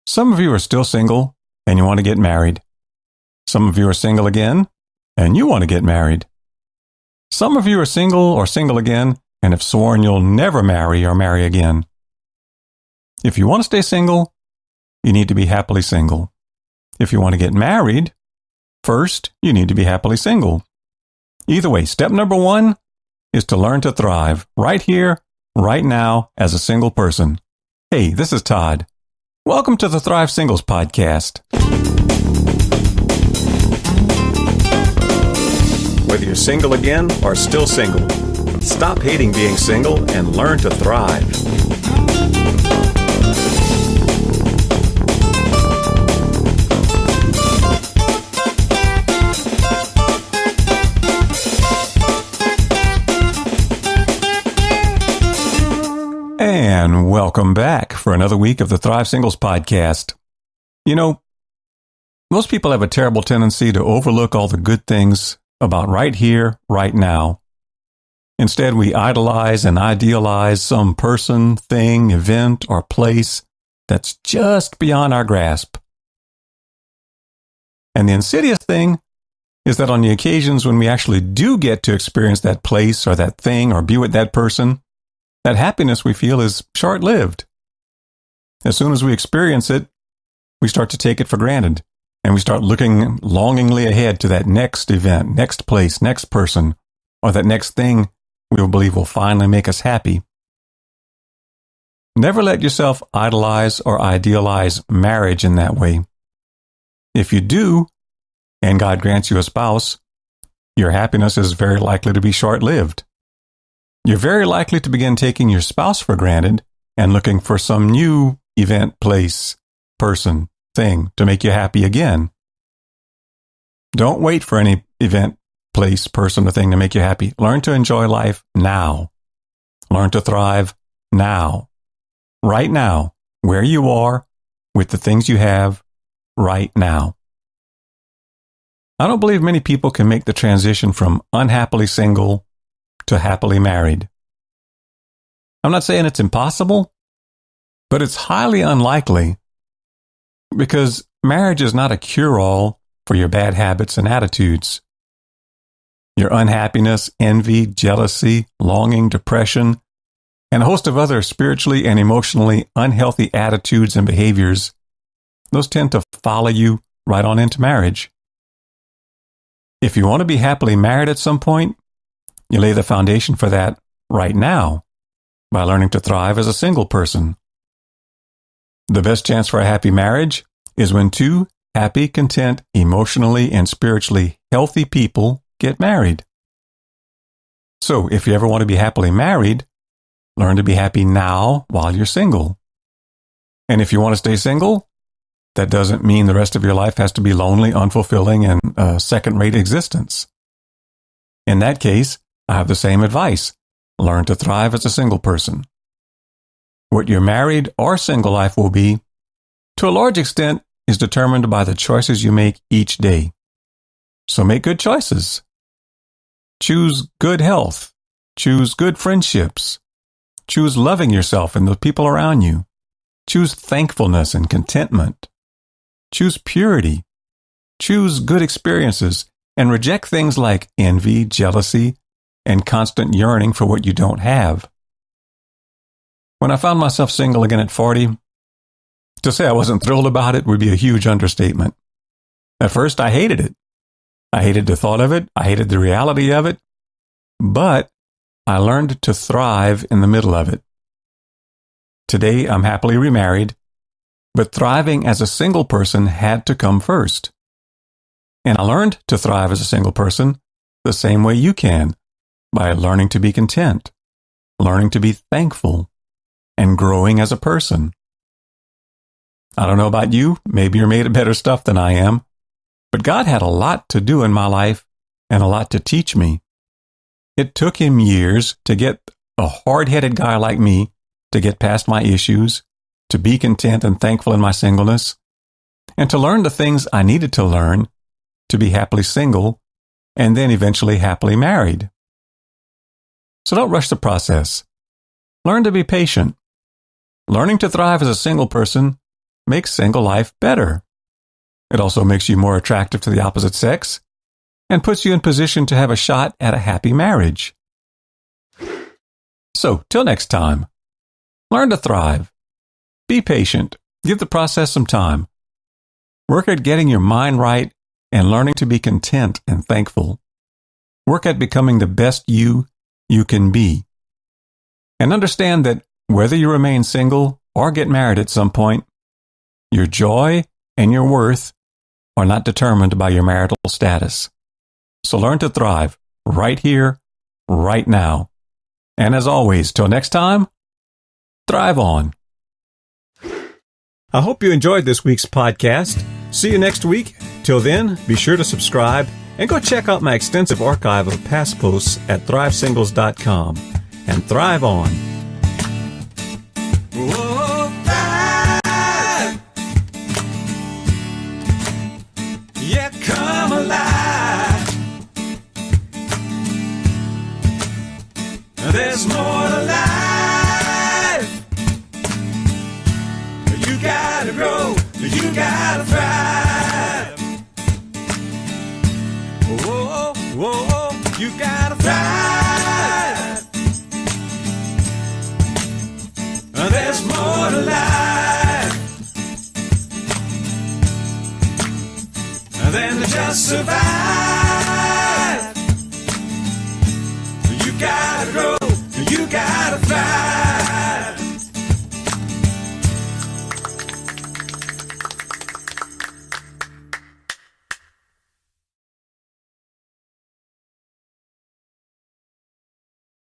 Some of you are still single and you want to get married. Some of you are single again and you want to get married. Some of you are single or single again and have sworn you'll never marry or marry again. If you want to stay single, you need to be happily single. If you want to get married, first, you need to be happily single. Either way, step number 1 is to learn to thrive right here, right now, as a single person. Hey, this is Todd. Welcome to the Thrive Singles Podcast. Whether you're single again or still single, stop hating being single and learn to thrive. And welcome back for another week of the Thrive Singles Podcast. You know, most people have a terrible tendency to overlook all the good things about right here, right now. Instead, we idolize and idealize some person, thing, event, or place that's just beyond our grasp. And the insidious thing is that on the occasions when we actually do get to experience that place or that thing or be with that person, that happiness we feel is short-lived. As soon as we experience it, we start to take it for granted, and we start looking longingly ahead to that next event, next place, next person, or that next thing we will believe will finally make us happy. Never let yourself idolize or idealize marriage in that way. If you do, and God grants you a spouse, your happiness is very likely to be short-lived. You're very likely to begin taking your spouse for granted and looking for some new event, place, person, thing to make you happy again. Don't wait for any event, place, person, or thing to make you happy. Learn to enjoy life now. Learn to thrive now. Right now, where you are, with the things you have, right now. I don't believe many people can make the transition from unhappily single to happily married. I'm not saying it's impossible, but it's highly unlikely because marriage is not a cure-all for your bad habits and attitudes. Your unhappiness, envy, jealousy, longing, depression, and a host of other spiritually and emotionally unhealthy attitudes and behaviors, those tend to follow you right on into marriage. If you want to be happily married at some point, you lay the foundation for that right now by learning to thrive as a single person. The best chance for a happy marriage is when two happy, content, emotionally and spiritually healthy people get married. So if you ever want to be happily married, learn to be happy now while you're single. And if you want to stay single, that doesn't mean the rest of your life has to be lonely, unfulfilling, and a second-rate existence. In that case, I have the same advice. Learn to thrive as a single person. What your married or single life will be, to a large extent, is determined by the choices you make each day. So make good choices. Choose good health. Choose good friendships. Choose loving yourself and the people around you. Choose thankfulness and contentment. Choose purity. Choose good experiences and reject things like envy, jealousy, and constant yearning for what you don't have. When I found myself single again at 40, to say I wasn't thrilled about it would be a huge understatement. At first, I hated it. I hated the thought of it. I hated the reality of it. But I learned to thrive in the middle of it. Today, I'm happily remarried, but thriving as a single person had to come first. And I learned to thrive as a single person the same way you can, by learning to be content, learning to be thankful, and growing as a person. I don't know about you, maybe you're made of better stuff than I am, but God had a lot to do in my life and a lot to teach me. It took him years to get a hard-headed guy like me to get past my issues, to be content and thankful in my singleness, and to learn the things I needed to learn to be happily single and then eventually happily married. So don't rush the process. Learn to be patient. Learning to thrive as a single person makes single life better. It also makes you more attractive to the opposite sex and puts you in position to have a shot at a happy marriage. So, till next time, learn to thrive. Be patient. Give the process some time. Work at getting your mind right and learning to be content and thankful. Work at becoming the best you can be. And understand that whether you remain single or get married at some point, your joy and your worth are not determined by your marital status. So learn to thrive right here, right now. And as always, till next time, thrive on. I hope you enjoyed this week's podcast. See you next week. Till then, be sure to subscribe and go check out my extensive archive of past posts at thrivesingles.com. And thrive on. Whoa, thrive. Yeah, come alive. There's more to life. You gotta grow, you gotta thrive. Whoa, whoa, you gotta thrive. There's more to life than to just survive.